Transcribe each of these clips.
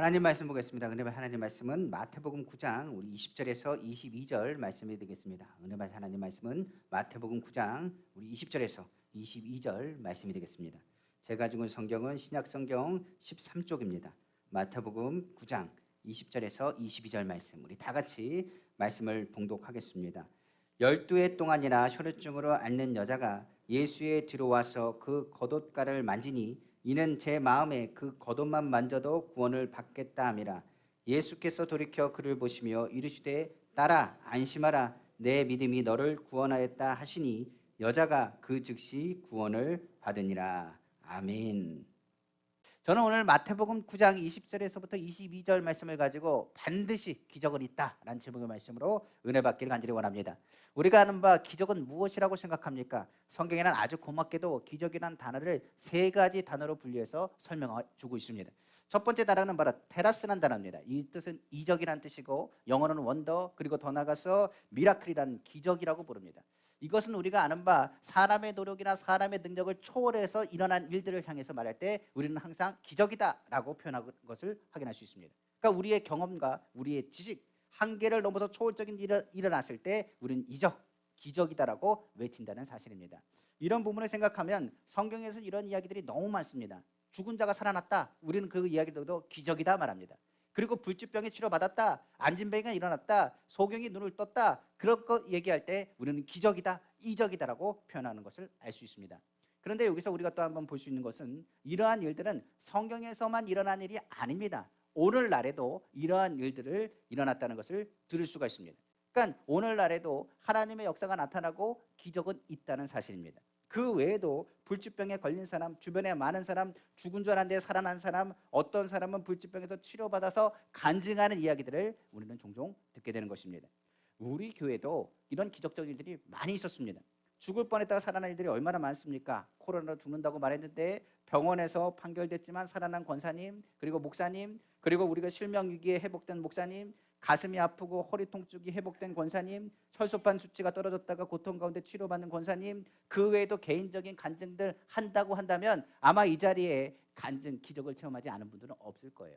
하나님 말씀 보겠습니다. 은혜의 하나님 말씀은 마태복음 9장 우리 20절에서 22절 말씀이 되겠습니다. 은혜의 하나님 말씀은 마태복음 9장 우리 20절에서 22절 말씀이 되겠습니다. 제가 가지고 있는 성경은 신약 성경 13쪽입니다. 마태복음 9장 20절에서 22절 말씀, 우리 다 같이 말씀을 봉독하겠습니다. 12해 동안이나 혈루증으로 앓는 여자가 예수의 뒤로 와서 그 겉옷가를 만지니 이는 제 마음에 그 겉옷만 만져도 구원을 받겠다 함이라. 예수께서 돌이켜 그를 보시며 이르시되 딸아 안심하라, 내 믿음이 너를 구원하였다 하시니 여자가 그 즉시 구원을 받으니라. 아멘. 저는 오늘 마태복음 9장 20절에서부터 22절 말씀을 가지고 반드시 기적은 있다라는 제목의 말씀으로 은혜 받기를 간절히 원합니다. 우리가 아는 바 기적은 무엇이라고 생각합니까? 성경에는 아주 고맙게도 기적이라는 단어를 세 가지 단어로 분류해서 설명해 주고 있습니다. 첫 번째 단어는 바로 테라스라는 단어입니다. 이 뜻은 이적이라는 뜻이고 영어로는 원더, 그리고 더 나아가서 미라클이라는 기적이라고 부릅니다. 이것은 우리가 아는 바 사람의 노력이나 사람의 능력을 초월해서 일어난 일들을 향해서 말할 때 우리는 항상 기적이다라고 표현하는 것을 확인할 수 있습니다. 그러니까 우리의 경험과 우리의 지식, 한계를 넘어서 초월적인 일이 일어났을 때 우리는 기적이다라고 외친다는 사실입니다. 이런 부분을 생각하면 성경에서 이런 이야기들이 너무 많습니다. 죽은 자가 살아났다, 우리는 그 이야기도 기적이다 말합니다. 그리고 불치병에 치료받았다, 안진뱅이가 일어났다, 소경이 눈을 떴다, 그런 거 얘기할 때 우리는 기적이다, 이적이다라고 표현하는 것을 알 수 있습니다. 그런데 여기서 우리가 또 한번 볼 수 있는 것은 이러한 일들은 성경에서만 일어난 일이 아닙니다. 오늘날에도 이러한 일들을 일어났다는 것을 들을 수가 있습니다. 그러니까 오늘날에도 하나님의 역사가 나타나고 기적은 있다는 사실입니다. 그 외에도 불치병에 걸린 사람, 주변에 많은 사람, 죽은 줄 알았는데 살아난 사람, 어떤 사람은 불치병에서 치료받아서 간증하는 이야기들을 우리는 종종 듣게 되는 것입니다. 우리 교회도 이런 기적적인 일들이 많이 있었습니다. 죽을 뻔했다가 살아난 일들이 얼마나 많습니까? 코로나로 죽는다고 말했는데 병원에서 판결됐지만 살아난 권사님, 그리고 목사님, 그리고 우리가 실명위기에 회복된 목사님, 가슴이 아프고 허리 통증이 회복된 권사님, 혈소판 수치가 떨어졌다가 고통 가운데 치료받는 권사님, 그 외에도 개인적인 간증들 한다고 한다면 아마 이 자리에 간증, 기적을 체험하지 않은 분들은 없을 거예요.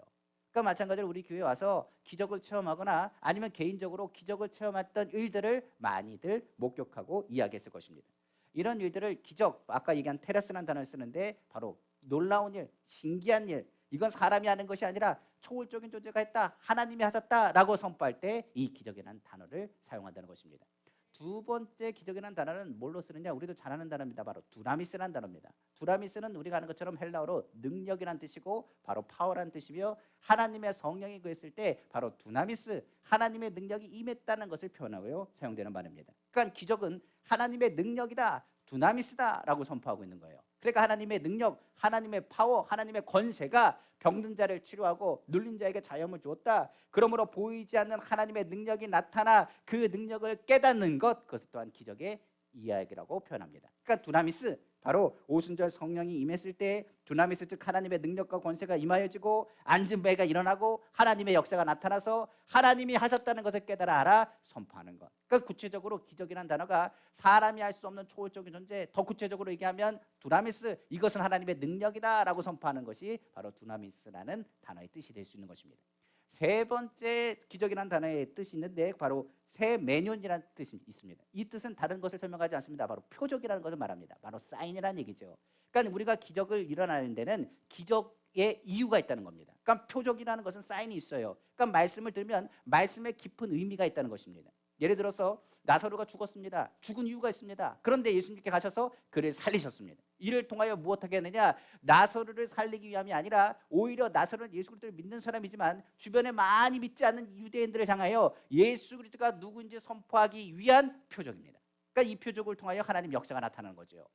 그러니까 마찬가지로 우리 교회에 와서 기적을 체험하거나 아니면 개인적으로 기적을 체험했던 일들을 많이들 목격하고 이야기했을 것입니다. 이런 일들을 기적, 아까 얘기한 테라스라는 단어를 쓰는데 바로 놀라운 일, 신기한 일, 이건 사람이 하는 것이 아니라 초월적인 존재가 했다, 하나님이 하셨다라고 선포할 때 이 기적이라는 단어를 사용한다는 것입니다. 두 번째 기적이라는 단어는 뭘로 쓰느냐? 우리도 잘 아는 단어입니다. 바로 두나미스라는 단어입니다. 두나미스는 우리가 아는 것처럼 헬라어로 능력이라는 뜻이고 바로 파워라는 뜻이며 하나님의 성령이 그랬을 때 바로 두나미스, 하나님의 능력이 임했다는 것을 표현하고요 사용되는 말입니다. 그러니까 기적은 하나님의 능력이다, 두나미스다라고 선포하고 있는 거예요. 그러니까 하나님의 능력, 하나님의 파워, 하나님의 권세가 병든 자를 치료하고 눌린 자에게 자유함을 주었다. 그러므로 보이지 않는 하나님의 능력이 나타나 그 능력을 깨닫는 것, 그것 또한 기적의 이야기라고 표현합니다. 그러니까 두나미스, 바로 오순절 성령이 임했을 때 두나미스, 즉 하나님의 능력과 권세가 임하여지고 앉은 바가 일어나고 하나님의 역사가 나타나서 하나님이 하셨다는 것을 깨달아 알아 선포하는 것. 그러니까 구체적으로 기적이라는 단어가 사람이 할 수 없는 초월적인 존재, 더 구체적으로 얘기하면 두나미스, 이것은 하나님의 능력이다라고 선포하는 것이 바로 두나미스라는 단어의 뜻이 될 수 있는 것입니다. 세 번째 기적이라는 단어의 뜻이 있는데 바로 세메뇰이라는 뜻이 있습니다. 이 뜻은 다른 것을 설명하지 않습니다. 바로 표적이라는 것을 말합니다. 바로 사인이라는 얘기죠. 그러니까 우리가 기적을 일어나는 데는 기적의 이유가 있다는 겁니다. 그러니까 표적이라는 것은 사인이 있어요. 그러니까 말씀을 들으면 말씀에 깊은 의미가 있다는 것입니다. 예를 들어서 나사로가 죽었습니다. 죽은 이유가 있습니다. 그런데 예수님께 가셔서 그를 살리셨습니다. 이를 통하여 무엇하게 했느냐? 나사로를 살리기 위함이 아니라 오히려 나사로는 예수 그리스도를 믿는 사람이지만 주변에 많이 믿지 않는 유대인들을 향하여 예수 그리스도가 누구인지 선포하기 위한 표적입니다. 그러니까 이 표적을 통하여 하나님 역사가 나타나는 거죠.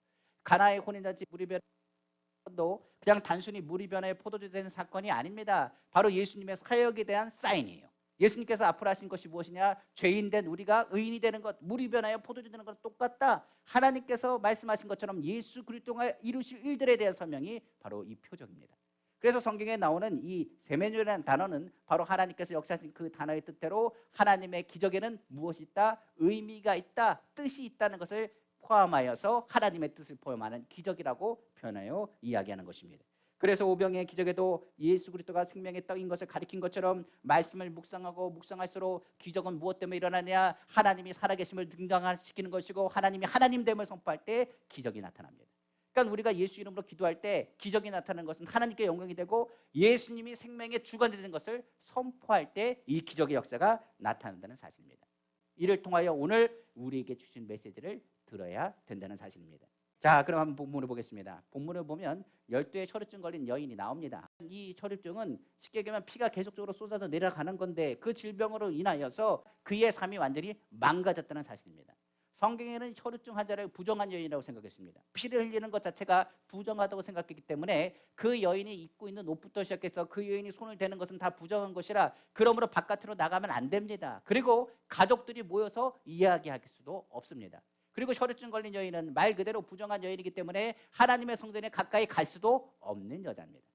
가나의 혼인잔치 물이 변도 그냥 단순히 물이 변해 포도주 된 사건이 아닙니다. 바로 예수님의 사역에 대한 사인이에요. 예수님께서 앞으로 하신 것이 무엇이냐? 죄인 된 우리가 의인이 되는 것, 물이 변하여 포도주 되는 것 똑같다. 하나님께서 말씀하신 것처럼 예수 그리스도가 이루실 일들에 대한 설명이 바로 이 표적입니다. 그래서 성경에 나오는 이 세메뇰이라는 단어는 바로 하나님께서 역사하신 그 단어의 뜻대로 하나님의 기적에는 무엇이 있다? 의미가 있다, 뜻이 있다는 것을 포함하여서 하나님의 뜻을 포함하는 기적이라고 표현하여 이야기하는 것입니다. 그래서 오병이의 기적에도 예수 그리스도가 생명의 떡인 것을 가리킨 것처럼 말씀을 묵상하고 묵상할수록 기적은 무엇 때문에 일어나냐? 하나님이 살아계심을 등장시키는 것이고 하나님이 하나님됨을 선포할 때 기적이 나타납니다. 그러니까 우리가 예수 이름으로 기도할 때 기적이 나타나는 것은 하나님께 영광이 되고 예수님이 생명의 주관이 되는 것을 선포할 때 이 기적의 역사가 나타난다는 사실입니다. 이를 통하여 오늘 우리에게 주신 메시지를 들어야 된다는 사실입니다. 자, 그럼 한번 본문을 보겠습니다. 본문을 보면 12의 혈루증 걸린 여인이 나옵니다. 이 혈루증은 쉽게 얘기하면 피가 계속적으로 쏟아져 내려가는 건데 그 질병으로 인하여서 그의 삶이 완전히 망가졌다는 사실입니다. 성경에는 혈루증 환자를 부정한 여인이라고 생각했습니다. 피를 흘리는 것 자체가 부정하다고 생각했기 때문에 그 여인이 입고 있는 옷부터 시작해서 그 여인이 손을 대는 것은 다 부정한 것이라 그러므로 바깥으로 나가면 안 됩니다. 그리고 가족들이 모여서 이야기할 수도 없습니다. 그리고 혈루증 걸린 여인은 말 그대로 부정한 여인이기 때문에 하나님의 성전에 가까이 갈 수도 없는 여자입니다.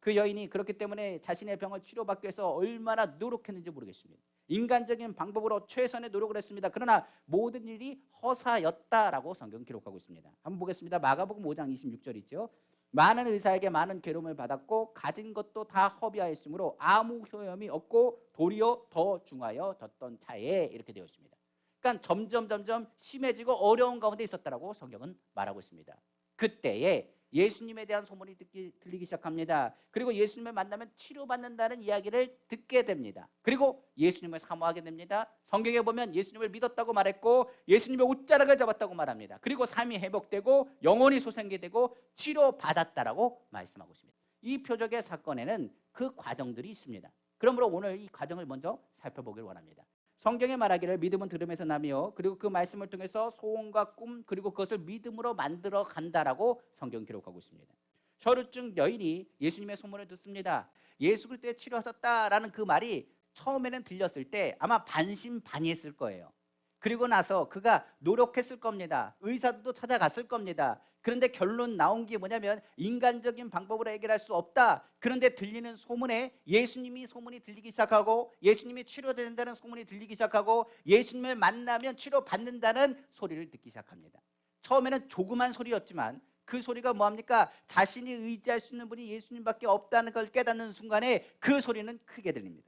그 여인이 그렇기 때문에 자신의 병을 치료받기 위해서 얼마나 노력했는지 모르겠습니다. 인간적인 방법으로 최선의 노력을 했습니다. 그러나 모든 일이 허사였다라고 성경은 기록하고 있습니다. 한번 보겠습니다. 마가복음 5장 26절이죠. 많은 의사에게 많은 괴로움을 받았고 가진 것도 다 허비하였으므로 아무 효험이 없고 도리어 더 중하여졌던 차에 이렇게 되어 있습니다. 그러니까 점점 심해지고 어려운 가운데 있었다라고 성경은 말하고 있습니다. 그때에 예수님에 대한 소문이 들리기 시작합니다. 그리고 예수님을 만나면 치료받는다는 이야기를 듣게 됩니다. 그리고 예수님을 사모하게 됩니다. 성경에 보면 예수님을 믿었다고 말했고 예수님의 옷자락을 잡았다고 말합니다. 그리고 삶이 회복되고 영혼이 소생되고 치료받았다라고 말씀하고 있습니다. 이 표적의 사건에는 그 과정들이 있습니다. 그러므로 오늘 이 과정을 먼저 살펴보길 원합니다. 성경에 말하기를 믿음은 들음에서 나며 그리고 그 말씀을 통해서 소원과 꿈 그리고 그것을 믿음으로 만들어 간다라고 성경 기록하고 있습니다. 혈루증 여인이 예수님의 소문을 듣습니다. 예수 그리스도의 치료하셨다라는 그 말이 처음에는 들렸을 때 아마 반신반의했을 거예요. 그리고 나서 그가 노력했을 겁니다. 의사도 찾아갔을 겁니다. 그런데 결론 나온 게 뭐냐면 인간적인 방법으로 해결할 수 없다. 그런데 들리는 소문에 예수님이 소문이 들리기 시작하고 예수님이 치료된다는 소문이 들리기 시작하고 예수님을 만나면 치료받는다는 소리를 듣기 시작합니다. 처음에는 조그만 소리였지만 그 소리가 뭐합니까? 자신이 의지할 수 있는 분이 예수님밖에 없다는 걸 깨닫는 순간에 그 소리는 크게 들립니다.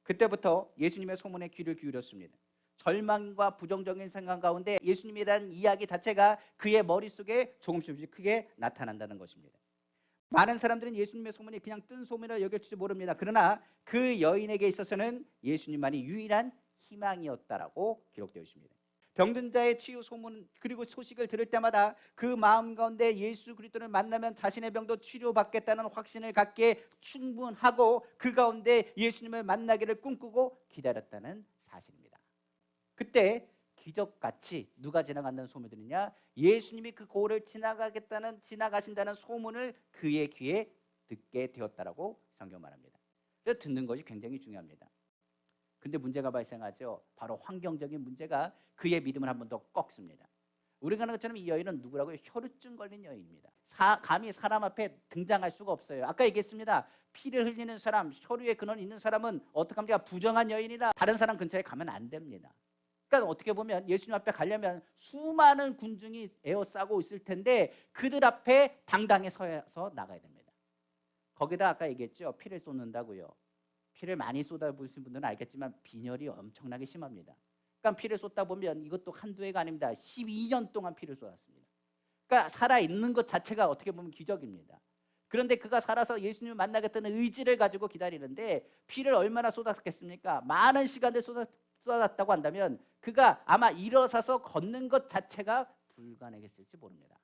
그때부터 예수님의 소문에 귀를 기울였습니다. 절망과 부정적인 생각 가운데 예수님에 대한 이야기 자체가 그의 머릿속에 조금씩 크게 나타난다는 것입니다. 많은 사람들은 예수님의 소문이 그냥 뜬 소문이라 여길지 모릅니다. 그러나 그 여인에게 있어서는 예수님만이 유일한 희망이었다라고 기록되어 있습니다. 병든 자의 치유 소문 그리고 소식을 들을 때마다 그 마음 가운데 예수 그리스도를 만나면 자신의 병도 치료받겠다는 확신을 갖기에 충분하고 그 가운데 예수님을 만나기를 꿈꾸고 기다렸다는 사실입니다. 그때 기적같이 누가 지나간다는 소문이 들리냐? 예수님이 그 고을을 지나가신다는 소문을 그의 귀에 듣게 되었다라고 성경 말합니다. 그래서 듣는 것이 굉장히 중요합니다. 근데 문제가 발생하죠. 바로 환경적인 문제가 그의 믿음을 한 번 더 꺾습니다. 우리가 아는 것처럼 이 여인은 누구라고요? 혈루증 걸린 여인입니다. 감히 사람 앞에 등장할 수가 없어요. 아까 얘기했습니다. 피를 흘리는 사람, 혈루의 근원이 있는 사람은 어떻게 합니까? 부정한 여인이라 다른 사람 근처에 가면 안 됩니다. 그러니까 어떻게 보면 예수님 앞에 가려면 수많은 군중이 에워싸고 있을 텐데 그들 앞에 당당히 서서 나가야 됩니다. 거기다 아까 얘기했죠. 피를 쏟는다고요. 피를 많이 쏟아부으신 분들은 알겠지만 빈혈이 엄청나게 심합니다. 그러니까 피를 쏟다 보면 이것도 한두 해가 아닙니다. 12년 동안 피를 쏟았습니다. 그러니까 살아있는 것 자체가 어떻게 보면 기적입니다. 그런데 그가 살아서 예수님을 만나겠다는 의지를 가지고 기다리는데 피를 얼마나 쏟았겠습니까? 많은 시간을 쏟았다고 한다면 그가 아마 일어서서 걷는 것 자체가 불가능했을지 모릅니다.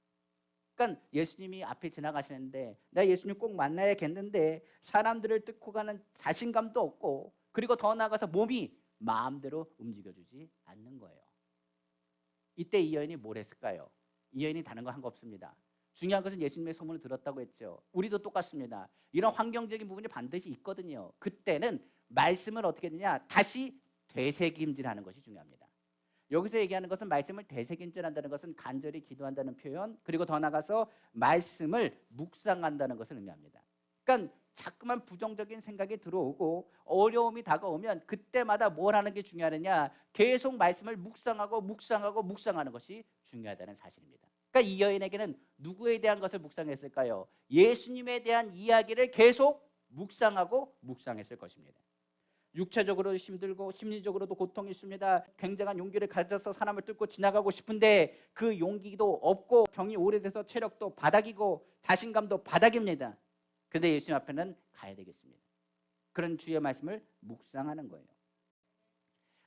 그러니까 예수님이 앞에 지나가시는데 나 예수님 꼭 만나야겠는데 사람들을 뜯고 가는 자신감도 없고 그리고 더 나아가서 몸이 마음대로 움직여주지 않는 거예요. 이때 이 여인이 뭘 했을까요? 이 여인이 다른 거 한 거 없습니다. 중요한 것은 예수님의 소문을 들었다고 했죠. 우리도 똑같습니다. 이런 환경적인 부분이 반드시 있거든요. 그때는 말씀을 어떻게 했느냐? 다시 되새김질하는 것이 중요합니다. 여기서 얘기하는 것은 말씀을 되새김질한다는 것은 간절히 기도한다는 표현 그리고 더 나아가서 말씀을 묵상한다는 것을 의미합니다. 그러니까 자꾸만 부정적인 생각이 들어오고 어려움이 다가오면 그때마다 뭘 하는 게 중요하느냐? 계속 말씀을 묵상하는 것이 중요하다는 사실입니다. 그러니까 이 여인에게는 누구에 대한 것을 묵상했을까요? 예수님에 대한 이야기를 계속 묵상하고 묵상했을 것입니다. 육체적으로 힘들고 심리적으로도 고통이 있습니다. 굉장한 용기를 가져서 사람을 뚫고 지나가고 싶은데 그 용기도 없고 병이 오래돼서 체력도 바닥이고 자신감도 바닥입니다. 그런데 예수님 앞에는 가야 되겠습니다. 그런 주의 말씀을 묵상하는 거예요.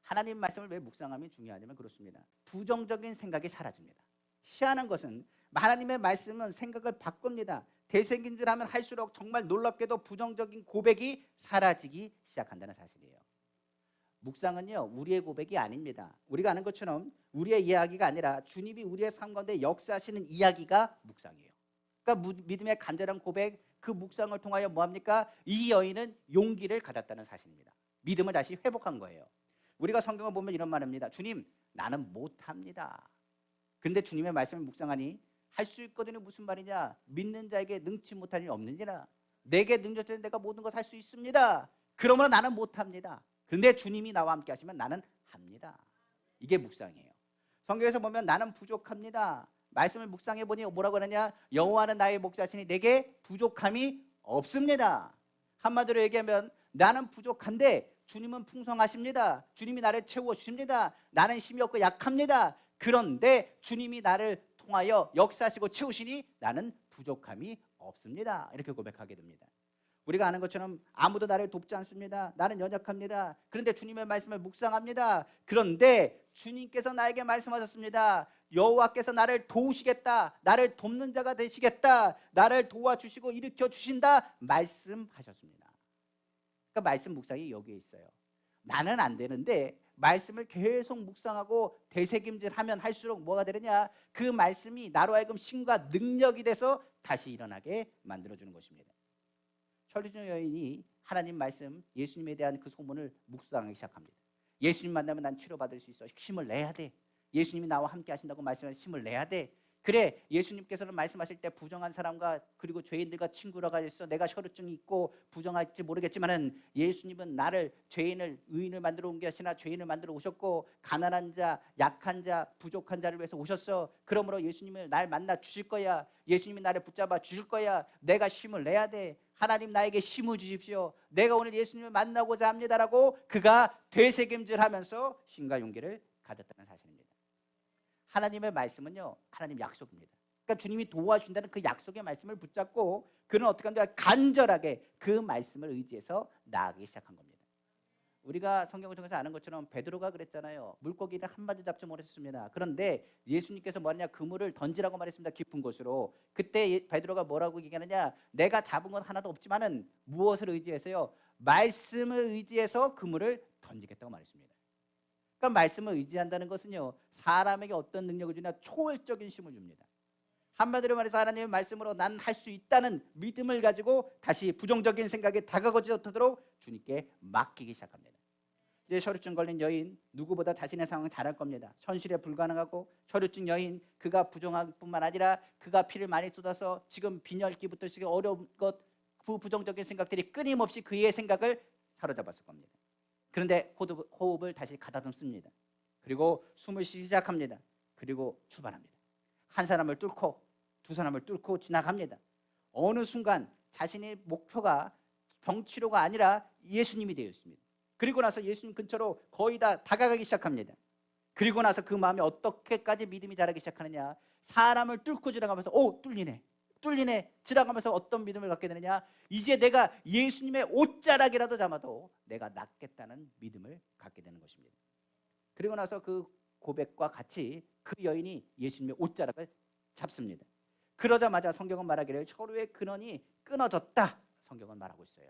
하나님 말씀을 왜 묵상하면 중요하냐면 그렇습니다. 부정적인 생각이 사라집니다. 희한한 것은 하나님의 말씀은 생각을 바꿉니다. 되새김질하면 할수록 정말 놀랍게도 부정적인 고백이 사라지기 시작한다는 사실이에요. 묵상은요, 우리의 고백이 아닙니다. 우리가 아는 것처럼 우리의 이야기가 아니라 주님이 우리의 삶 가운데 역사하시는 이야기가 묵상이에요. 그러니까 믿음의 간절한 고백, 그 묵상을 통하여 뭐합니까? 이 여인은 용기를 가졌다는 사실입니다. 믿음을 다시 회복한 거예요. 우리가 성경을 보면 이런 말입니다. 주님, 나는 못합니다. 그런데 주님의 말씀을 묵상하니 할 수 있거든요. 무슨 말이냐? 믿는 자에게 능치 못할 일이 없느니라. 내게 능력자는 내가 모든 것 할 수 있습니다. 그러므로 나는 못합니다. 그런데 주님이 나와 함께 하시면 나는 합니다. 이게 묵상이에요. 성경에서 보면 나는 부족합니다. 말씀을 묵상해 보니 뭐라고 하느냐? 여호와는 나의 목자시니 내게 부족함이 없습니다. 한마디로 얘기하면 나는 부족한데 주님은 풍성하십니다. 주님이 나를 채워주십니다. 나는 힘이 없고 약합니다. 그런데 주님이 나를 통하여 역사하시고 채우시니 나는 부족함이 없습니다. 이렇게 고백하게 됩니다. 우리가 아는 것처럼 아무도 나를 돕지 않습니다. 나는 연약합니다. 그런데 주님의 말씀을 묵상합니다. 그런데 주님께서 나에게 말씀하셨습니다. 여호와께서 나를 도우시겠다. 나를 돕는 자가 되시겠다. 나를 도와주시고 일으켜 주신다. 말씀하셨습니다. 그러니까 말씀 묵상이 여기에 있어요. 나는 안 되는데 말씀을 계속 묵상하고 되새김질하면 할수록 뭐가 되느냐? 그 말씀이 나로 하여금 힘과 능력이 돼서 다시 일어나게 만들어주는 것입니다. 혈루증 여인이 하나님 말씀, 예수님에 대한 그 소문을 묵상하기 시작합니다. 예수님 만나면 난 치료받을 수 있어. 힘을 내야 돼. 예수님이 나와 함께 하신다고 말씀하신 힘을 내야 돼. 그래, 예수님께서는 말씀하실 때 부정한 사람과 그리고 죄인들과 친구라고 하셔서 내가 혈루증이 있고 부정할지 모르겠지만은 예수님은 나를 죄인을 의인을 만들어 온 게 아니라 죄인을 만들어 오셨고 가난한 자, 약한 자, 부족한 자를 위해서 오셨어. 그러므로 예수님을 날 만나 주실 거야. 예수님이 나를 붙잡아 주실 거야. 내가 힘을 내야 돼. 하나님 나에게 힘을 주십시오. 내가 오늘 예수님을 만나고자 합니다라고 그가 되새김질하면서 힘과 용기를 가졌다는 사실입니다. 하나님의 말씀은요, 하나님 약속입니다. 그러니까 주님이 도와준다는 그 약속의 말씀을 붙잡고 그는 어떻게 하냐? 간절하게 그 말씀을 의지해서 나아가기 시작한 겁니다. 우리가 성경을 통해서 아는 것처럼 베드로가 그랬잖아요. 물고기를 한 마디 잡지 못했습니다. 그런데 예수님께서 뭐냐? 그물을 던지라고 말했습니다. 깊은 곳으로. 그때 베드로가 뭐라고 얘기하느냐? 내가 잡은 건 하나도 없지만은 무엇을 의지해서요? 말씀을 의지해서 그물을 던지겠다고 말했습니다. 그러니까 말씀을 의지한다는 것은요, 사람에게 어떤 능력을 주냐? 초월적인 힘을 줍니다. 한마디로 말해서 하나님의 말씀으로 난 할 수 있다는 믿음을 가지고 다시 부정적인 생각에 다가가지 못하도록 주님께 맡기기 시작합니다. 이제 혈루증 걸린 여인, 누구보다 자신의 상황을 잘 알 겁니다. 현실에 불가능하고 혈루증 여인, 그가 부정할 뿐만 아니라 그가 피를 많이 쏟아서 지금 빈혈기부터 시작해 어려운 것, 그 부정적인 생각들이 끊임없이 그의 생각을 사로잡았을 겁니다. 그런데 호흡을 다시 가다듬습니다. 그리고 숨을 쉬기 시작합니다. 그리고 출발합니다. 한 사람을 뚫고 두 사람을 뚫고 지나갑니다. 어느 순간 자신의 목표가 병치료가 아니라 예수님이 되었습니다. 그리고 나서 예수님 근처로 거의 다 다가가기 시작합니다. 그리고 나서 그 마음에 어떻게까지 믿음이 자라기 시작하느냐? 사람을 뚫고 지나가면서 뚫리네 지나가면서 어떤 믿음을 갖게 되느냐? 이제 내가 예수님의 옷자락이라도 잡아도 내가 낫겠다는 믿음을 갖게 되는 것입니다. 그리고 나서 그 고백과 같이 그 여인이 예수님의 옷자락을 잡습니다. 그러자마자 성경은 말하기를 혈루의 근원이 끊어졌다. 성경은 말하고 있어요.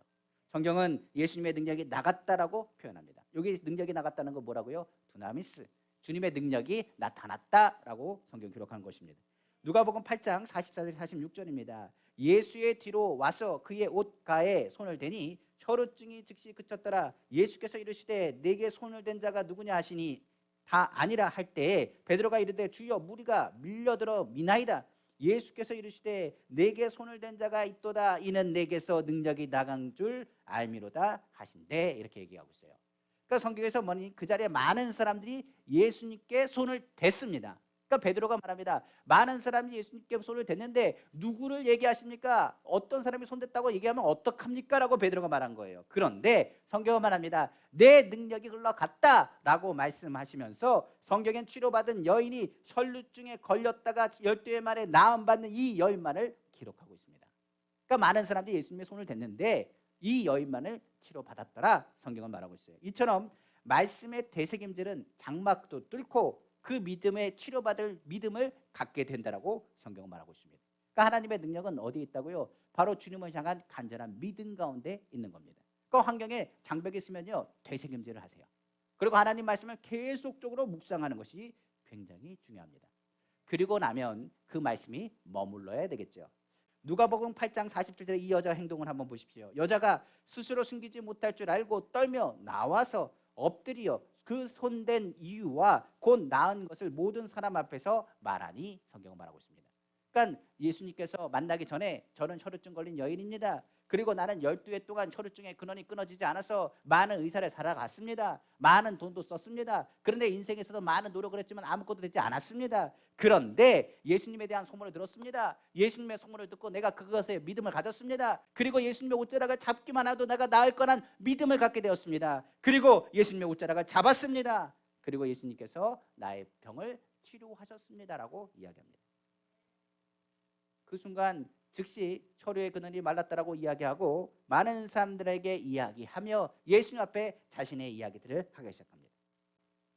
성경은 예수님의 능력이 나갔다라고 표현합니다. 여기 능력이 나갔다는 건 뭐라고요? 두나미스, 주님의 능력이 나타났다라고 성경 기록한 것입니다. 누가복음 8장 44절 46절입니다. 예수의 뒤로 와서 그의 옷가에 손을 대니 혈루증이 즉시 그쳤더라. 예수께서 이르시되 내게 손을 댄 자가 누구냐 하시니 다 아니라 할 때에 베드로가 이르되 주여 무리가 밀려들어 미나이다. 예수께서 이르시되 내게 손을 댄 자가 있도다. 이는 내게서 능력이 나간 줄 알미로다 하신대. 이렇게 얘기하고 있어요. 그러니까 성경에서 뭐니 그 자리에 많은 사람들이 예수님께 손을 댔습니다. 그러니까 베드로가 말합니다. 많은 사람이 예수님께 손을 댔는데 누구를 얘기하십니까? 어떤 사람이 손댔다고 얘기하면 어떡합니까? 라고 베드로가 말한 거예요. 그런데 성경은 말합니다. 내 능력이 흘러갔다라고 말씀하시면서 성경엔 치료받은 여인이 혈루증에 걸렸다가 12일 만에 나음받는 이 여인만을 기록하고 있습니다. 그러니까 많은 사람들이 예수님의 손을 댔는데 이 여인만을 치료받았더라 성경은 말하고 있어요. 이처럼 말씀의 되새김질은 장막도 뚫고 그 믿음에 치료받을 믿음을 갖게 된다라고 성경은 말하고 있습니다. 그러니까 하나님의 능력은 어디에 있다고요? 바로 주님을 향한 간절한 믿음 가운데 있는 겁니다. 그 환경에 장벽이 있으면요 되새김질을 하세요. 그리고 하나님 말씀을 계속적으로 묵상하는 것이 굉장히 중요합니다. 그리고 나면 그 말씀이 머물러야 되겠죠. 누가복음 8장 47절에 이 여자 행동을 한번 보십시오. 여자가 스스로 숨기지 못할 줄 알고 떨며 나와서 엎드려 그 손댄 이유와 곧 나은 것을 모든 사람 앞에서 말하니 성경은 말하고 있습니다. 그러니까 예수님께서 만나기 전에 저는 혈루증 걸린 여인입니다. 그리고 나는 12해 동안 혈루증의 근원이 끊어지지 않아서 많은 의사를 살아갔습니다. 많은 돈도 썼습니다. 그런데 인생에서도 많은 노력을 했지만 아무것도 되지 않았습니다. 그런데 예수님에 대한 소문을 들었습니다. 예수님의 소문을 듣고 내가 그것에 믿음을 가졌습니다. 그리고 예수님의 옷자락을 잡기만 해도 내가 나을 거란 믿음을 갖게 되었습니다. 그리고 예수님의 옷자락을 잡았습니다. 그리고 예수님께서 나의 병을 치료하셨습니다라고 이야기합니다. 그 순간 즉시 혈루의 근원이 말랐다라고 이야기하고 많은 사람들에게 이야기하며 예수님 앞에 자신의 이야기들을 하기 시작합니다.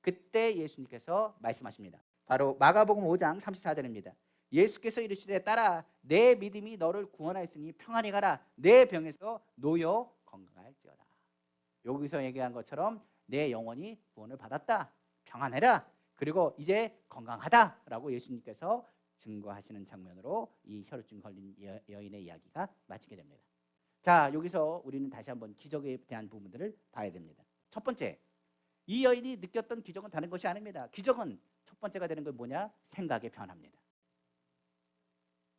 그때 예수님께서 말씀하십니다. 바로 마가복음 5장 34절입니다. 예수께서 이르시되 딸아 내 믿음이 너를 구원하였으니 평안히 가라. 내 병에서 놓여 건강할지어다. 여기서 얘기한 것처럼 내 영혼이 구원을 받았다. 평안해라. 그리고 이제 건강하다라고 예수님께서 증거하시는 장면으로 이 혈루증 걸린 여인의 이야기가 마치게 됩니다. 자, 여기서 우리는 다시 한번 기적에 대한 부분들을 봐야 됩니다. 첫 번째, 이 여인이 느꼈던 기적은 다른 것이 아닙니다. 기적은 첫 번째가 되는 건 뭐냐? 생각의 변화입니다.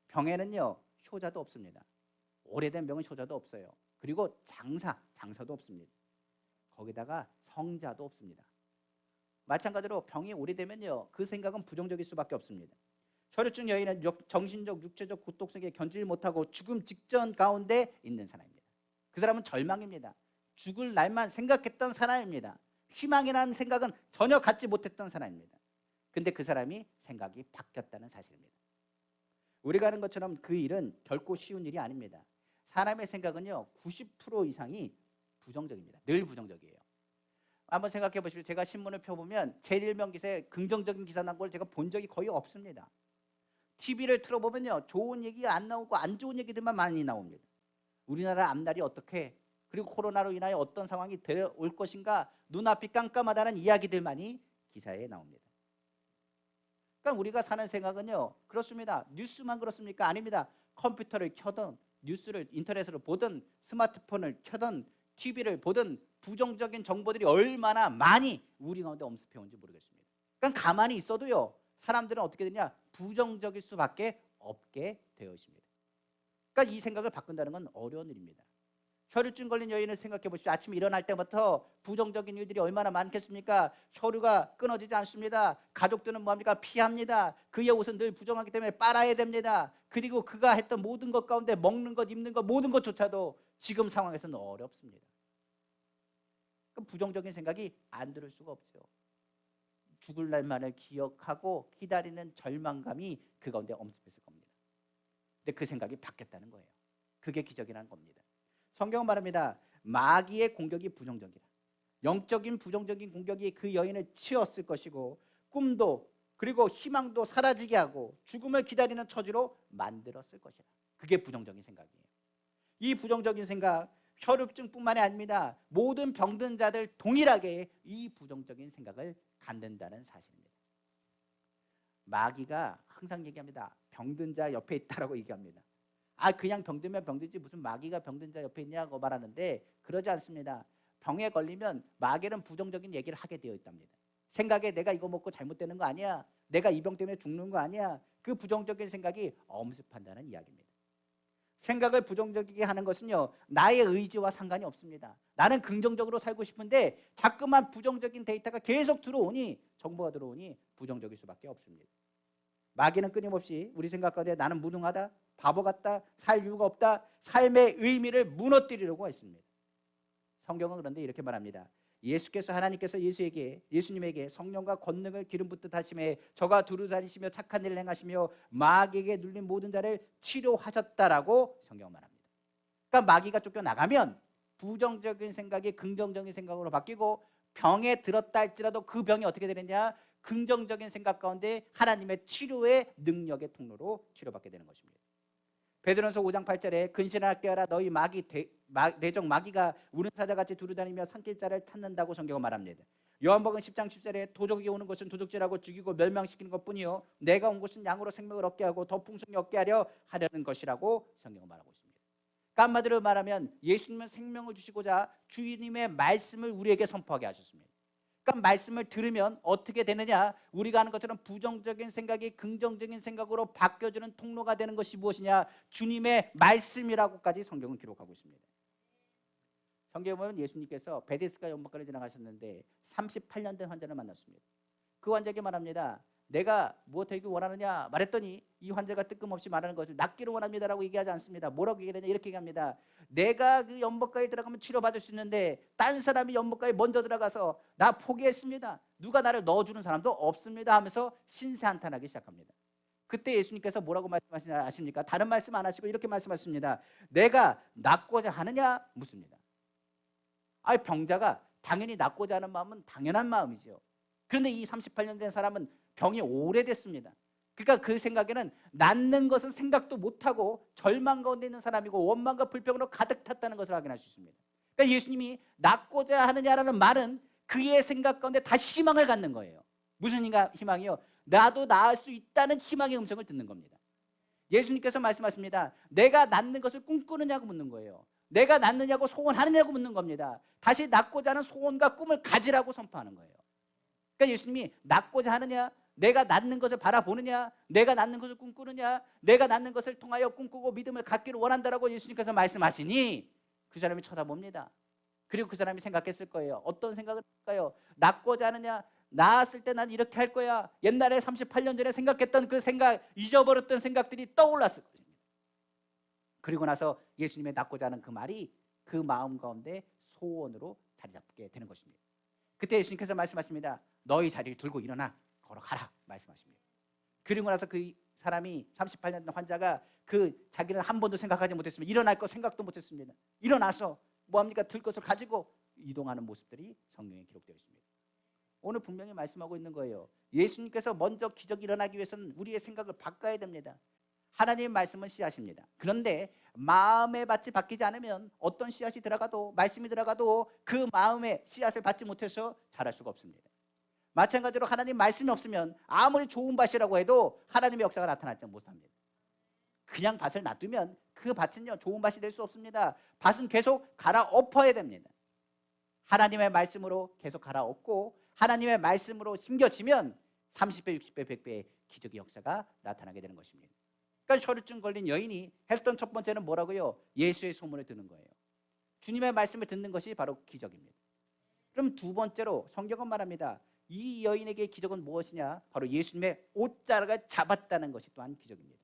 병에는요 효자도 없습니다. 오래된 병은 효자도 없어요. 그리고 장사도 없습니다. 거기다가 성자도 없습니다. 마찬가지로 병이 오래되면요 그 생각은 부정적일 수밖에 없습니다. 혈루증 여인은 정신적, 육체적 고통 속에 견디지 못하고 죽음 직전 가운데 있는 사람입니다. 그 사람은 절망입니다. 죽을 날만 생각했던 사람입니다. 희망이라는 생각은 전혀 갖지 못했던 사람입니다. 근데 그 사람이 생각이 바뀌었다는 사실입니다. 우리가 하는 것처럼 그 일은 결코 쉬운 일이 아닙니다. 사람의 생각은요 90% 이상이 부정적입니다. 늘 부정적이에요. 한번 생각해 보십시오. 제가 신문을 펴보면 제1명 기사에 긍정적인 기사 난 걸 제가 본 적이 거의 없습니다. TV를 틀어보면요 좋은 얘기가 안 나오고 안 좋은 얘기들만 많이 나옵니다. 우리나라 앞날이 어떻게 그리고 코로나로 인하여 어떤 상황이 올 것인가 눈앞이 깜깜하다는 이야기들만이 기사에 나옵니다. 그러니까 우리가 사는 생각은요 그렇습니다. 뉴스만 그렇습니까? 아닙니다. 컴퓨터를 켜든 뉴스를 인터넷으로 보든 스마트폰을 켜든 TV를 보든 부정적인 정보들이 얼마나 많이 우리 가운데 엄습해 온지 모르겠습니다. 그러니까 가만히 있어도요 사람들은 어떻게 되냐 부정적일 수밖에 없게 되어 있습니다. 그러니까 이 생각을 바꾼다는 건 어려운 일입니다. 혈루증 걸린 여인을 생각해 보십시오. 아침에 일어날 때부터 부정적인 일들이 얼마나 많겠습니까? 혈류가 끊어지지 않습니다. 가족들은 뭐합니까? 피합니다. 그의 옷은 늘 부정하기 때문에 빨아야 됩니다. 그리고 그가 했던 모든 것 가운데 먹는 것, 입는 것, 모든 것조차도 지금 상황에서는 어렵습니다. 그럼 부정적인 생각이 안 들을 수가 없죠. 죽을 날만을 기억하고 기다리는 절망감이 그 가운데 엄습했을 겁니다. 근데 그 생각이 바뀌었다는 거예요. 그게 기적이라는 겁니다. 성경은 말합니다. 마귀의 공격이 부정적이라. 영적인 부정적인 공격이 그 여인을 치었을 것이고 꿈도 그리고 희망도 사라지게 하고 죽음을 기다리는 처지로 만들었을 것이라. 그게 부정적인 생각이에요. 이 부정적인 생각 혈루증뿐만이 아닙니다. 모든 병든 자들 동일하게 이 부정적인 생각을 갖는다는 사실입니다. 마귀가 항상 얘기합니다. 병든 자 옆에 있다라고 얘기합니다. 그냥 병들면 병들지 무슨 마귀가 병든 자 옆에 있냐고 말하는데 그러지 않습니다. 병에 걸리면 마귀는 부정적인 얘기를 하게 되어 있답니다. 생각에 내가 이거 먹고 잘못되는 거 아니야. 내가 이 병 때문에 죽는 거 아니야. 그 부정적인 생각이 엄습한다는 이야기입니다. 생각을 부정적이게 하는 것은요 나의 의지와 상관이 없습니다. 나는 긍정적으로 살고 싶은데 자꾸만 부정적인 데이터가 계속 들어오니 정보가 들어오니 부정적일 수밖에 없습니다. 마귀는 끊임없이 우리 생각 가운데 나는 무능하다, 바보 같다, 살 이유가 없다, 삶의 의미를 무너뜨리려고 했습니다. 성경은 그런데 이렇게 말합니다. 예수께서 하나님께서 예수님에게 성령과 권능을 기름 붓듯 하심에 저가 두루 다니시며 착한 일을 행하시며 마귀에게 눌린 모든 자를 치료하셨다라고 성경은 말합니다. 그러니까 마귀가 쫓겨나가면 부정적인 생각이 긍정적인 생각으로 바뀌고 병에 들었다 할지라도 그 병이 어떻게 되느냐? 긍정적인 생각 가운데 하나님의 치료의 능력의 통로로 치료받게 되는 것입니다. 베드로전서 5장 8절에 근신하라 깨어라 너희 내적 마귀가 우는 사자같이 두루다니며 산길자를 탔는다고 성경은 말합니다. 요한복음 10장 10절에 도적이 오는 것은 도적질하고 죽이고 멸망시키는 것뿐이요 내가 온 것은 양으로 생명을 얻게 하고 더 풍성히 얻게 하려는 것이라고 성경은 말하고 있습니다. 그러니까 한마디로 말하면 예수님은 생명을 주시고자 주님의 말씀을 우리에게 선포하게 하셨습니다. 그러니까 말씀을 들으면 어떻게 되느냐? 우리가 하는 것처럼 부정적인 생각이 긍정적인 생각으로 바뀌어주는 통로가 되는 것이 무엇이냐? 주님의 말씀이라고까지 성경은 기록하고 있습니다. 성경에 보면 예수님께서 베데스다 연못가를 지나가셨는데 38년 된 환자를 만났습니다. 그 환자에게 말합니다. 내가 무엇 하기 원하느냐 말했더니 이 환자가 뜨끔없이 말하는 것을 낫기를 원합니다라고 얘기하지 않습니다. 뭐라고 얘기하느냐 이렇게 얘기합니다. 내가 그 연못가에 들어가면 치료받을 수 있는데 딴 사람이 연못가에 먼저 들어가서 나 포기했습니다. 누가 나를 넣어주는 사람도 없습니다 하면서 신세한탄하기 시작합니다. 그때 예수님께서 뭐라고 말씀하시냐 아십니까? 다른 말씀 안 하시고 이렇게 말씀하십니다. 내가 낫고자 하느냐 묻습니다. 병자가 당연히 낫고자 하는 마음은 당연한 마음이죠. 그런데 이 38년 된 사람은 병이 오래됐습니다. 그러니까 그 생각에는 낫는 것은 생각도 못하고 절망 가운데 있는 사람이고 원망과 불평으로 가득 탔다는 것을 확인할 수 있습니다. 그러니까 예수님이 낫고자 하느냐라는 말은 그의 생각 가운데 다시 희망을 갖는 거예요. 무슨 희망이요? 나도 나을 수 있다는 희망의 음성을 듣는 겁니다. 예수님께서 말씀하십니다. 내가 낫는 것을 꿈꾸느냐고 묻는 거예요. 내가 낫느냐고 소원하느냐고 묻는 겁니다. 다시 낫고자 하는 소원과 꿈을 가지라고 선포하는 거예요. 그러니까 예수님이 낫고자 하느냐, 내가 낫는 것을 바라보느냐, 내가 낫는 것을 꿈꾸느냐, 내가 낫는 것을 통하여 꿈꾸고 믿음을 갖기를 원한다라고 예수님께서 말씀하시니 그 사람이 쳐다봅니다. 그리고 그 사람이 생각했을 거예요. 어떤 생각을 할까요? 낫고자 하느냐, 나았을 때 난 이렇게 할 거야. 옛날에 38년 전에 생각했던 그 생각, 잊어버렸던 생각들이 떠올랐을 것입니다. 그리고 나서 예수님의 낫고자 하는 그 말이 그 마음 가운데 소원으로 자리 잡게 되는 것입니다. 그때 예수님께서 말씀하십니다. 너희 자리를 들고 일어나 걸어가라 말씀하십니다. 그리고 나서 그 사람이 38년 된 환자가 자기는 한 번도 생각하지 못했습니다. 일어날 거 생각도 못했습니다. 일어나서 뭐합니까? 들 것을 가지고 이동하는 모습들이 성경에 기록되어 있습니다. 오늘 분명히 말씀하고 있는 거예요. 예수님께서 먼저 기적이 일어나기 위해서는 우리의 생각을 바꿔야 됩니다. 하나님의 말씀은 씨앗입니다. 그런데 마음의 밭이 바뀌지 않으면 어떤 씨앗이 들어가도 말씀이 들어가도 그 마음의 씨앗을 받지 못해서 자랄 수가 없습니다. 마찬가지로 하나님 말씀이 없으면 아무리 좋은 밭이라고 해도 하나님의 역사가 나타나지 못합니다. 그냥 밭을 놔두면 그 밭은요 좋은 밭이 될 수 없습니다. 밭은 계속 갈아엎어야 됩니다. 하나님의 말씀으로 계속 갈아엎고 하나님의 말씀으로 심겨지면 30배, 60배, 100배의 기적의 역사가 나타나게 되는 것입니다. 그러니까 혈루증 걸린 여인이 했던 첫 번째는 뭐라고요? 예수의 소문을 듣는 거예요. 주님의 말씀을 듣는 것이 바로 기적입니다. 그럼 두 번째로 성경은 말합니다. 이 여인에게 기적은 무엇이냐? 바로 예수님의 옷자락을 잡았다는 것이 또한 기적입니다.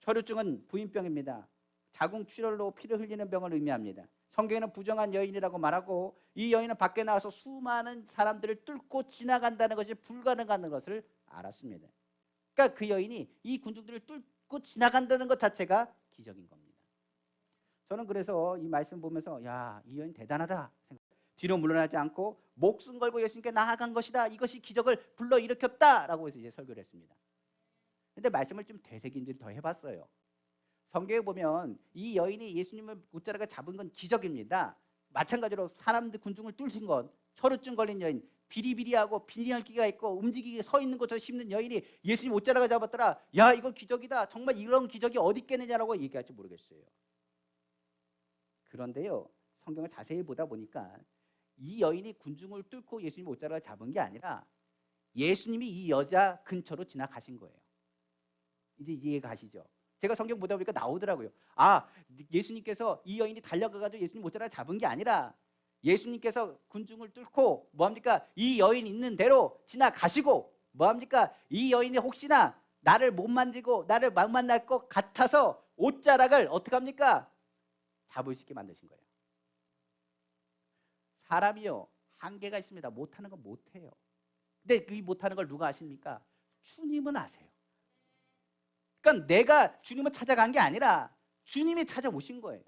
혈루증은 부인병입니다. 자궁 출혈로 피를 흘리는 병을 의미합니다. 성경에는 부정한 여인이라고 말하고 이 여인은 밖에 나와서 수많은 사람들을 뚫고 지나간다는 것이 불가능한 것을 알았습니다. 그러니까 그 여인이 이 군중들을 뚫고 지나간다는 것 자체가 기적인 겁니다. 저는 그래서 이 말씀 보면서 야, 이 여인 대단하다. 뒤로 물러나지 않고 목숨 걸고 예수님께 나아간 것이다. 이것이 기적을 불러일으켰다라고 해서 이제 설교를 했습니다. 그런데 말씀을 좀 되새김질 더 해봤어요. 성경에 보면 이 여인이 예수님을 옷자락을 잡은 건 기적입니다. 마찬가지로 사람들 군중을 뚫은 건 혈루증 걸린 여인, 비리비리하고 빈혈기가 있고 움직이기 서 있는 것처럼 힘든 여인이 예수님 옷자락을 잡았더라. 야, 이거 기적이다. 정말 이런 기적이 어디 있겠느냐라고 얘기할지 모르겠어요. 그런데요, 성경을 자세히 보다 보니까 이 여인이 군중을 뚫고 예수님 옷자락을 잡은 게 아니라 예수님이 이 여자 근처로 지나가신 거예요. 이제 이해가 가시죠? 제가 성경 보다 보니까 나오더라고요. 예수님께서 이 여인이 달려가가지고 예수님 옷자락을 잡은 게 아니라 예수님께서 군중을 뚫고 뭐합니까? 이 여인 있는 대로 지나가시고 뭐합니까? 이 여인이 혹시나 나를 못 만지고 나를 못 만날 것 같아서 옷자락을 어떻게 합니까? 잡을 수 있게 만드신 거예요. 사람이요, 한계가 있습니다. 못하는 건 못해요. 근데 그 못하는 걸 누가 아십니까? 주님은 아세요. 그러니까 내가 주님을 찾아간 게 아니라 주님이 찾아오신 거예요.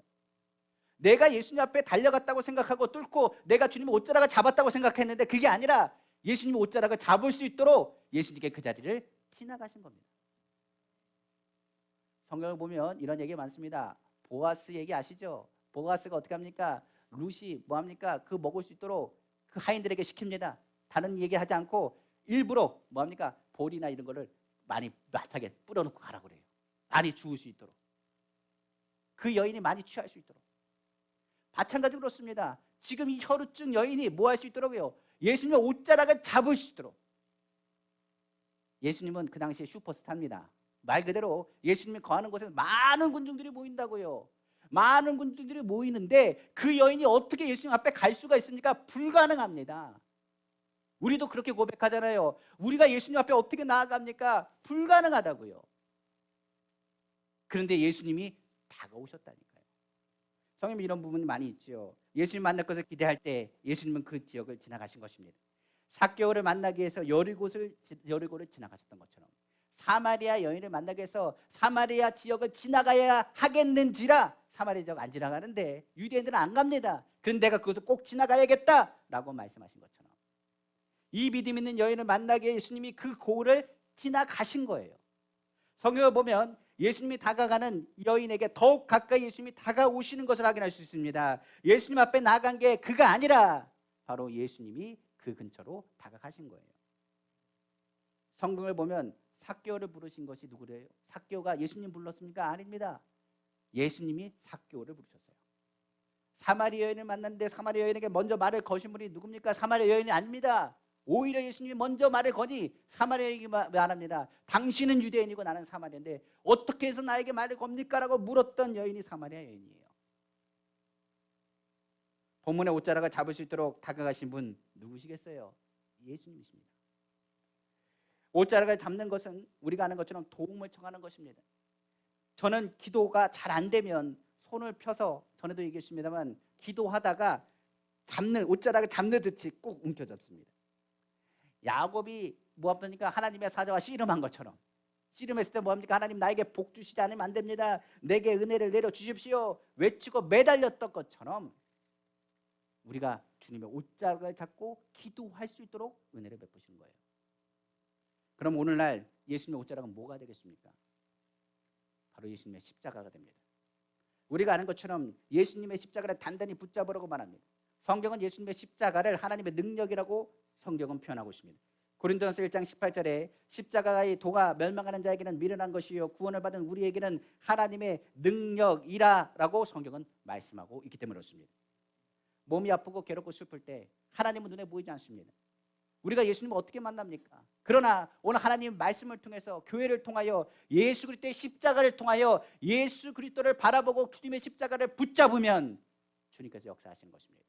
내가 예수님 앞에 달려갔다고 생각하고 뚫고 내가 주님의 옷자락을 잡았다고 생각했는데 그게 아니라 예수님의 옷자락을 잡을 수 있도록 예수님께 그 자리를 지나가신 겁니다. 성경을 보면 이런 얘기 많습니다. 보아스 얘기 아시죠? 보아스가 어떻게 합니까? 룻이 뭐합니까? 그 먹을 수 있도록 그 하인들에게 시킵니다. 다른 얘기하지 않고 일부러 뭐합니까? 볼이나 이런 거를 많이 마타게 뿌려놓고 가라 그래요. 많이 주울 수 있도록. 그 여인이 많이 취할 수 있도록. 마찬가지로 그렇습니다. 지금 이 혈우증 여인이 뭐 할 수 있도록요? 예수님의 옷자락을 잡을 수 있도록. 예수님은 그 당시에 슈퍼스타입니다. 말 그대로 예수님이 거하는 곳에 많은 군중들이 모인다고요. 많은 군중들이 모이는데 그 여인이 어떻게 예수님 앞에 갈 수가 있습니까? 불가능합니다. 우리도 그렇게 고백하잖아요. 우리가 예수님 앞에 어떻게 나아갑니까? 불가능하다고요. 그런데 예수님이 다가오셨다니까요. 성경에 이런 부분이 많이 있죠. 예수님 만날 것을 기대할 때 예수님은 그 지역을 지나가신 것입니다. 삭개오를 만나기 위해서 여리고를 지나가셨던 것처럼 사마리아 여인을 만나기 위해서 사마리아 지역을 지나가야 하겠는지라 사마리아 지역 안 지나가는데 유대인들은 안 갑니다. 그런데 내가 그것을 꼭 지나가야겠다라고 말씀하신 것처럼 이 믿음 있는 여인을 만나기 위해 예수님이 그 고를 지나가신 거예요. 성경을 보면 예수님이 다가가는 여인에게 더욱 가까이 예수님이 다가오시는 것을 확인할 수 있습니다. 예수님 앞에 나간 게 그가 아니라 바로 예수님이 그 근처로 다가가신 거예요. 성경을 보면 삭개오를 부르신 것이 누구래요? 삭개오가 예수님 불렀습니까? 아닙니다. 예수님이 삭개오를 부르셨어요. 사마리아 여인을 만났는데 사마리아 여인에게 먼저 말을 거신 분이 누굽니까? 사마리아 여인이 아닙니다. 오히려 예수님이 먼저 말을 거니 사마리아 여인이 말합니다. 당신은 유대인이고 나는 사마리아인데 어떻게 해서 나에게 말을 겁니까? 라고 물었던 여인이 사마리아 여인이에요. 본문의 옷자락을 잡을 수 있도록 다가가신 분 누구시겠어요? 예수님이십니다. 옷자락을 잡는 것은 우리가 아는 것처럼 도움을 청하는 것입니다. 저는 기도가 잘 안 되면 손을 펴서 전에도 얘기했습니다만 기도하다가 옷자락을 잡는 듯이 꾹 움켜잡습니다. 야곱이 뭐합니까? 하나님의 사자와 씨름한 것처럼 씨름했을 때 뭐합니까? 하나님 나에게 복 주시지 않으면 안 됩니다. 내게 은혜를 내려 주십시오. 외치고 매달렸던 것처럼 우리가 주님의 옷자락을 잡고 기도할 수 있도록 은혜를 베푸시는 거예요. 그럼 오늘날 예수님의 옷자락은 뭐가 되겠습니까? 바로 예수님의 십자가가 됩니다. 우리가 아는 것처럼 예수님의 십자가를 단단히 붙잡으라고 말합니다. 성경은 예수님의 십자가를 하나님의 능력이라고 성경은 표현하고 있습니다. 고린도전서 1장 18절에 십자가의 도가 멸망하는 자에게는 미련한 것이요 구원을 받은 우리에게는 하나님의 능력이라라고 성경은 말씀하고 있기 때문에 그렇습니다. 몸이 아프고 괴롭고 슬플 때 하나님은 눈에 보이지 않습니다. 우리가 예수님을 어떻게 만납니까? 그러나 오늘 하나님 말씀을 통해서 교회를 통하여 예수 그리스도의 십자가를 통하여 예수 그리스도를 바라보고 주님의 십자가를 붙잡으면 주님께서 역사하시는 것입니다.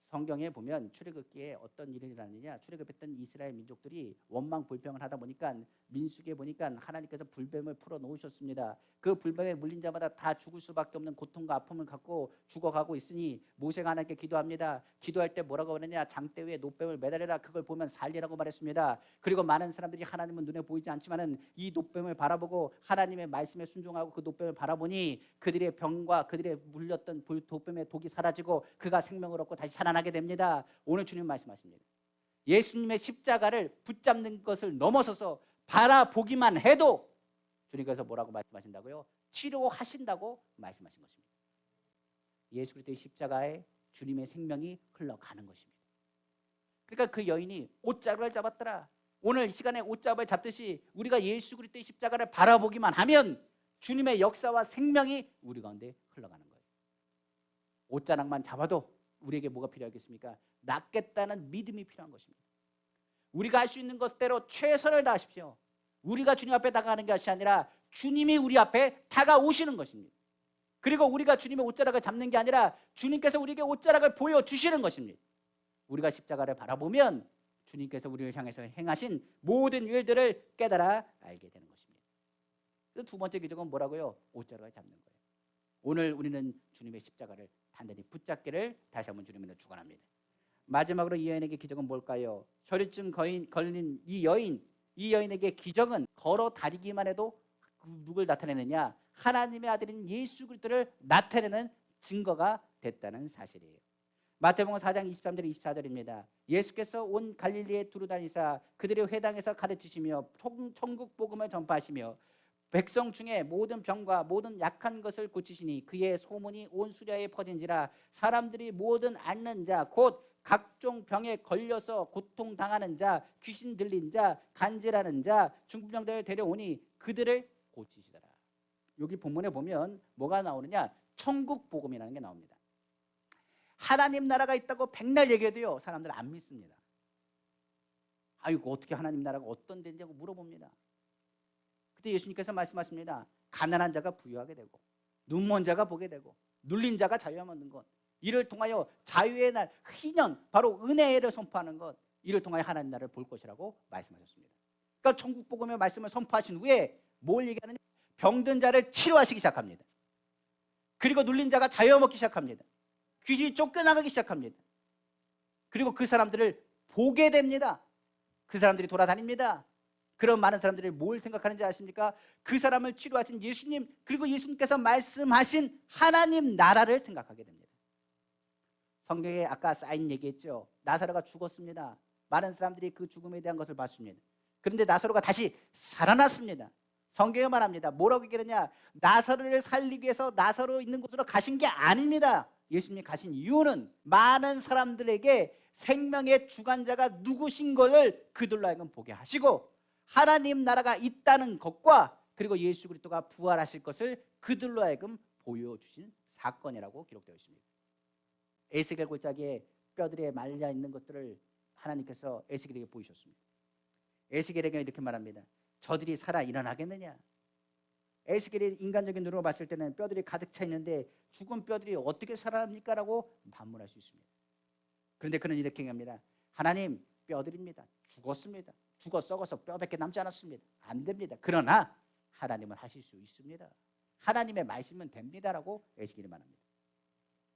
성경에 보면 출애굽기에 어떤 일이 일어나느냐, 출애굽했던 이스라엘 민족들이 원망 불평을 하다 보니까 민수기에 보니까 하나님께서 불뱀을 풀어 놓으셨습니다. 그 불뱀에 물린 자마다 다 죽을 수밖에 없는 고통과 아픔을 갖고 죽어가고 있으니 모세가 하나님께 기도합니다. 기도할 때 뭐라고 하느냐, 장대 위에 노뱀을 매달려라. 그걸 보면 살리라고 말했습니다. 그리고 많은 사람들이 하나님은 눈에 보이지 않지만은 이 노뱀을 바라보고 하나님의 말씀에 순종하고 그 노뱀을 바라보니 그들의 병과 그들의 물렸던 노뱀의 독이 사라지고 그가 생명을 얻고 다시 살아나게 됩니다. 오늘 주님 말씀하십니다. 예수님의 십자가를 붙잡는 것을 넘어서서 바라보기만 해도 주님께서 뭐라고 말씀하신다고요? 치료하신다고 말씀하신 것입니다. 예수 그리스도의 십자가에 주님의 생명이 흘러가는 것입니다. 그러니까 그 여인이 옷자락을 잡았더라. 오늘 이 시간에 옷자락을 잡듯이 우리가 예수 그리스도의 십자가를 바라보기만 하면 주님의 역사와 생명이 우리 가운데 흘러가는 거예요. 옷자락만 잡아도 우리에게 뭐가 필요하겠습니까? 낫겠다는 믿음이 필요한 것입니다. 우리가 할 수 있는 것대로 최선을 다하십시오. 우리가 주님 앞에 다가가는 것이 아니라 주님이 우리 앞에 다가오시는 것입니다. 그리고 우리가 주님의 옷자락을 잡는 게 아니라 주님께서 우리에게 옷자락을 보여주시는 것입니다. 우리가 십자가를 바라보면 주님께서 우리를 향해서 행하신 모든 일들을 깨달아 알게 되는 것입니다. 두 번째 기적은 뭐라고요? 옷자루가 잡는 거예요. 오늘 우리는 주님의 십자가를 단단히 붙잡기를 다시 한번 주님으로 축원합니다. 마지막으로 이 여인에게 기적은 뭘까요? 혈류증 걸린 이 여인에게 기적은 걸어 다니기만 해도 누굴 나타내느냐? 하나님의 아들인 예수 그리스도를 나타내는 증거가 됐다는 사실이에요. 마태복음 4장 23절 24절입니다. 예수께서 온 갈릴리에 두루다니사 그들의 회당에서 가르치시며 천국 복음을 전파하시며 백성 중에 모든 병과 모든 약한 것을 고치시니 그의 소문이 온 수리아에 퍼진지라 사람들이 모든 앓는 자 곧 각종 병에 걸려서 고통당하는 자 귀신 들린 자 간질하는 자 중풍병자를 데려오니 그들을 고치시더라. 여기 본문에 보면 뭐가 나오느냐? 천국 복음이라는 게 나옵니다. 하나님 나라가 있다고 백날 얘기해도요 사람들 안 믿습니다. 아이고 어떻게 하나님 나라가 어떤 데인지 물어봅니다. 그때 예수님께서 말씀하십니다. 가난한 자가 부유하게 되고 눈먼 자가 보게 되고 눌린 자가 자유함 얻는 것, 이를 통하여 자유의 날 희년 바로 은혜를 선포하는 것, 이를 통하여 하나님 나라를 볼 것이라고 말씀하셨습니다. 그러니까 천국 복음의 말씀을 선포하신 후에 뭘 얘기하느냐? 병든 자를 치료하시기 시작합니다. 그리고 눌린 자가 자유함 얻기 시작합니다. 귀신이 쫓겨나가기 시작합니다. 그리고 그 사람들을 보게 됩니다. 그 사람들이 돌아다닙니다. 그런 많은 사람들이 뭘 생각하는지 아십니까? 그 사람을 치료하신 예수님, 그리고 예수님께서 말씀하신 하나님 나라를 생각하게 됩니다. 성경에 아까 쌓인 얘기했죠. 나사로가 죽었습니다. 많은 사람들이 그 죽음에 대한 것을 봤습니다. 그런데 나사로가 다시 살아났습니다. 성경에 말합니다. 뭐라고 얘기하느냐? 나사로를 살리기 위해서 나사로 있는 곳으로 가신 게 아닙니다. 예수님이 가신 이유는 많은 사람들에게 생명의 주관자가 누구신 것을 그들로 하여금 보게 하시고 하나님 나라가 있다는 것과 그리고 예수 그리스도가 부활하실 것을 그들로 하여금 보여주신 사건이라고 기록되어 있습니다. 에스겔 골짜기에 뼈들이 말려 있는 것들을 하나님께서 에스겔에게 보이셨습니다. 에스겔에게 이렇게 말합니다. 저들이 살아 일어나겠느냐? 에스겔이 인간적인 눈으로 봤을 때는 뼈들이 가득 차 있는데 죽은 뼈들이 어떻게 살아납니까? 라고 반문할 수 있습니다. 그런데 그는 이렇게 얘기합니다. 하나님, 뼈들입니다. 죽었습니다. 죽어 썩어서 뼈밖에 남지 않았습니다. 안 됩니다. 그러나 하나님은 하실 수 있습니다. 하나님의 말씀은 됩니다라고 에스겔이 말합니다.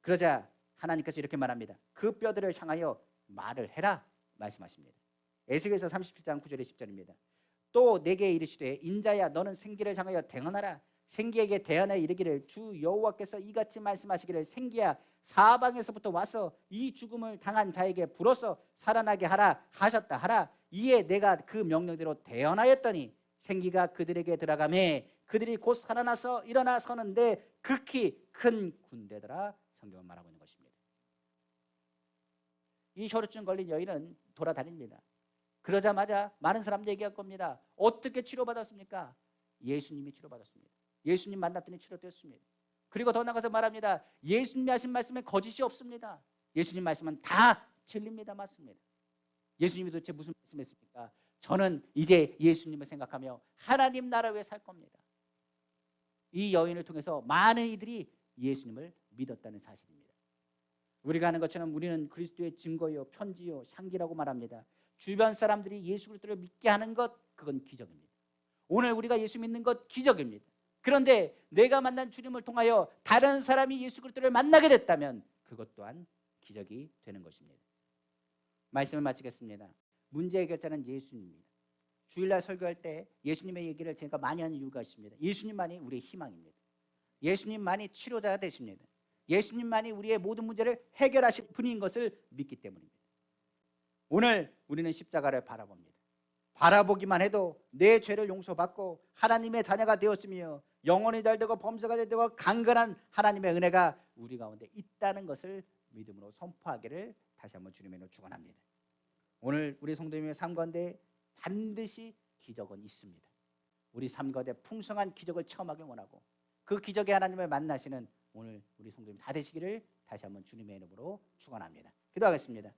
그러자 하나님께서 이렇게 말합니다. 그 뼈들을 향하여 말을 해라 말씀하십니다. 에스겔서 37장 9절에 10절입니다. 또 내게 이르시되 인자야 너는 생기를 향하여 대언하라. 생기에게 대언하여 이르기를 주 여호와께서 이같이 말씀하시기를 생기야 사방에서부터 와서 이 죽음을 당한 자에게 불어서 살아나게 하라 하셨다 하라. 이에 내가 그 명령대로 대언하였더니 생기가 그들에게 들어가매 그들이 곧 살아나서 일어나 서는데 극히 큰 군대더라. 성경은 말하고 있는 것입니다. 이 혈루증 걸린 여인은 돌아다닙니다. 그러자마자 많은 사람들이 얘기할 겁니다. 어떻게 치료받았습니까? 예수님이 치료받았습니다. 예수님 만났더니 치료되었습니다. 그리고 더 나가서 말합니다. 예수님이 하신 말씀에 거짓이 없습니다. 예수님 말씀은 다 진리입니다. 맞습니다. 예수님이 도대체 무슨 말씀했습니까? 저는 이제 예수님을 생각하며 하나님 나라 위에 살 겁니다. 이 여인을 통해서 많은 이들이 예수님을 믿었다는 사실입니다. 우리가 하는 것처럼 우리는 그리스도의 증거요 편지요 향기라고 말합니다. 주변 사람들이 예수 그리스도를 믿게 하는 것, 그건 기적입니다. 오늘 우리가 예수 믿는 것 기적입니다. 그런데 내가 만난 주님을 통하여 다른 사람이 예수 그리스도를 만나게 됐다면 그것 또한 기적이 되는 것입니다. 말씀을 마치겠습니다. 문제 해결자는 예수님입니다. 주일날 설교할 때 예수님의 얘기를 제가 많이 하는 이유가 있습니다. 예수님만이 우리의 희망입니다. 예수님만이 치료자가 되십니다. 예수님만이 우리의 모든 문제를 해결하실 분인 것을 믿기 때문입니다. 오늘 우리는 십자가를 바라봅니다. 바라보기만 해도 내 죄를 용서받고 하나님의 자녀가 되었으며 영혼이 잘되고 범사가 잘되고 강건한 하나님의 은혜가 우리 가운데 있다는 것을 믿음으로 선포하기를 다시 한번 주님의 이름으로 축원합니다. 오늘 우리 성도님의 삶 가운데 반드시 기적은 있습니다. 우리 삶 가운데 풍성한 기적을 체험하길 원하고 그 기적의 하나님을 만나시는 오늘 우리 성도님 다 되시기를 다시 한번 주님의 이름으로 축원합니다. 기도하겠습니다.